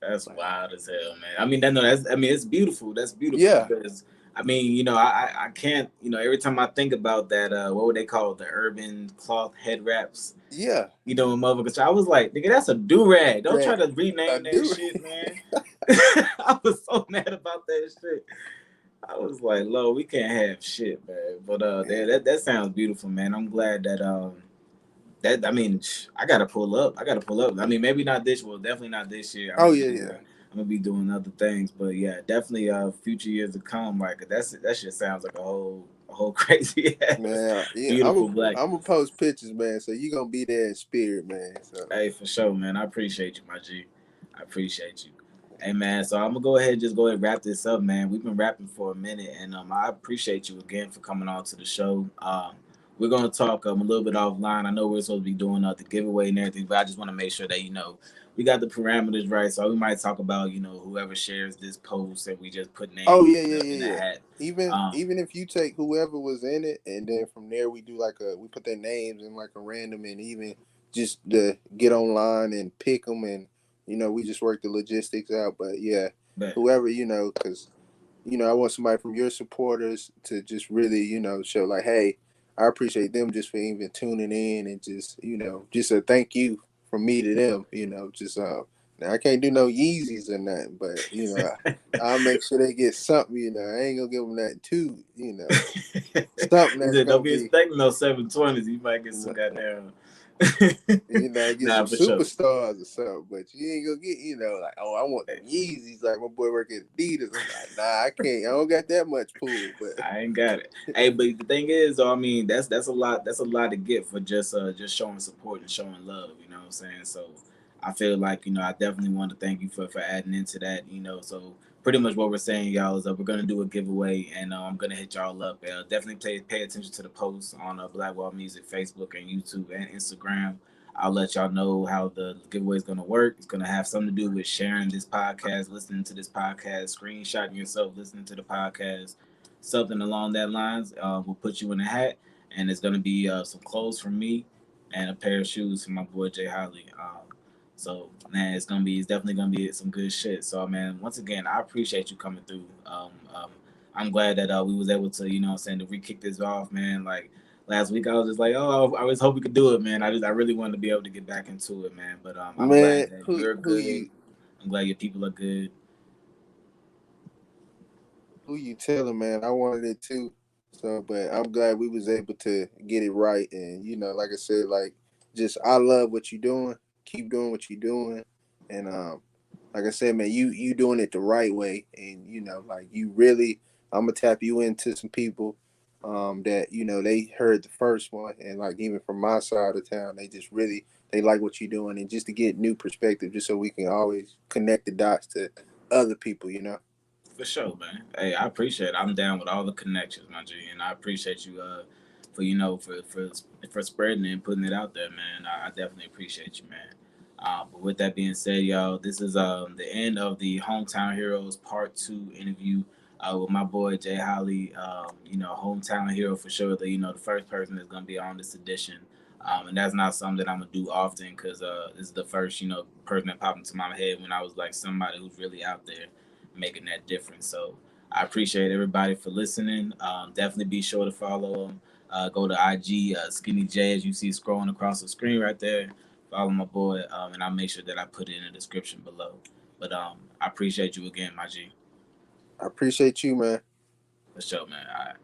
S1: That's
S3: Like
S1: wild as hell, man. I mean, that no, that's. I mean, it's beautiful. That's beautiful
S3: yeah,
S1: because I mean, I can't. Every time I think about that, what would they call it? The urban cloth head wraps.
S3: yeah,
S1: Motherfuckers. I was like, nigga, that's a do rag. Don't try
S3: rag.
S1: to
S3: A
S1: rename that
S3: do.
S1: shit, man. I was so mad about that shit. I was like, Lo, we can't have shit, man. But that sounds beautiful, man. I'm glad that I mean, I gotta pull up. I gotta pull up. I mean, maybe not this. Well, definitely not this year.
S3: Oh yeah, yeah.
S1: I'm gonna be doing other things, but yeah, definitely future years to come. Like that shit sounds like a whole crazy ass
S3: Man, yeah,
S1: beautiful black.
S3: I'm gonna post pictures, man. So you gonna be there in spirit, man. So
S1: Hey, for sure, man. I appreciate you, my G. I appreciate you. Hey, man. So I'm gonna go ahead and just go ahead and wrap this up, man. We've been rapping for a minute, and I appreciate you again for coming on to the show. We're gonna talk a little bit offline. I know we're supposed to be doing the giveaway and everything, but I just want to make sure that we got the parameters right. So we might talk about whoever shares this post, and we just put
S3: oh
S1: names
S3: yeah,
S1: in
S3: yeah,
S1: the
S3: yeah, yeah.
S1: hat.
S3: Even
S1: Um,
S3: even if you take whoever was in it, and then from there we do we put their names in like a random, and even just to get online and pick them, and we just work the logistics out. But yeah,
S1: but
S3: whoever, because I want somebody from your supporters to just really show like, hey, I appreciate them just for even tuning in, and just just a thank you from me to them. Just now I can't do no Yeezys or nothing, but I'll make sure they get something. I ain't gonna give them that too. Something
S1: he
S3: that's
S1: said, "Don't
S3: gonna
S1: be
S3: be,
S1: expecting no 720s. You might get some goddamn."
S3: get
S1: Nah,
S3: some
S1: for sure.
S3: superstars or something. But you ain't gonna get, like, oh, I want them Yeezys, like my boy work at Adidas. I'm like, nah, I can't. I don't got that much pull, but
S1: I ain't got it. Hey, but the thing is, though, I mean, that's a lot. That's a lot to get for just showing support and showing love. You know what I'm saying? So I feel like I definitely want to thank you for adding into that. So pretty much what we're saying, y'all, is that we're gonna do a giveaway, and I'm gonna hit y'all up. Definitely pay attention to the posts on Blackwall Music Facebook and YouTube and Instagram. I'll let y'all know how the giveaway is going to work. It's going to have something to do with sharing this podcast, listening to this podcast, screenshotting yourself, listening to the podcast, something along that lines. We'll put you in a hat, and it's going to be some clothes from me and a pair of shoes from my boy Jay Holley. So man, it's definitely gonna be some good shit. So man, once again, I appreciate you coming through. I'm glad that we was able to, what I'm saying, to re-kick this off, man. Like last week, I was just like, oh, I always hope we could do it, man. I really wanted to be able to get back into it, man. But I'm
S3: man,
S1: glad that
S3: who
S1: you're
S3: who
S1: good.
S3: you
S1: I'm glad your people are good.
S3: who you telling, man? I wanted it too. So, but I'm glad we was able to get it right. And like I said, like, just, I love what you're doing. Keep doing what you're doing. And like I said, man, you doing it the right way. And like, you really, I'm gonna tap you into some people that they heard the first one, and like, even from my side of town, they just really, they like what you're doing, and just to get new perspective, just so we can always connect the dots to other people.
S1: For sure, man. Hey, I appreciate it. I'm down with all the connections, my G, and I appreciate you for for spreading it and putting it out there, man. I definitely appreciate you, man. But with that being said, y'all, this is the end of the Hometown Heroes Part 2 interview with my boy Jay Holley. Hometown hero for sure. The first person that's gonna be on this edition. And that's not something that I'm gonna do often because this is the first person that popped into my head when I was like somebody who's really out there making that difference. So I appreciate everybody for listening. Definitely be sure to follow them. Go to IG, Skinny J, as you see scrolling across the screen right there. Follow my boy, and I'll make sure that I put it in the description below. But I appreciate you again, my G.
S3: I appreciate you, man.
S1: For sure, man. All right.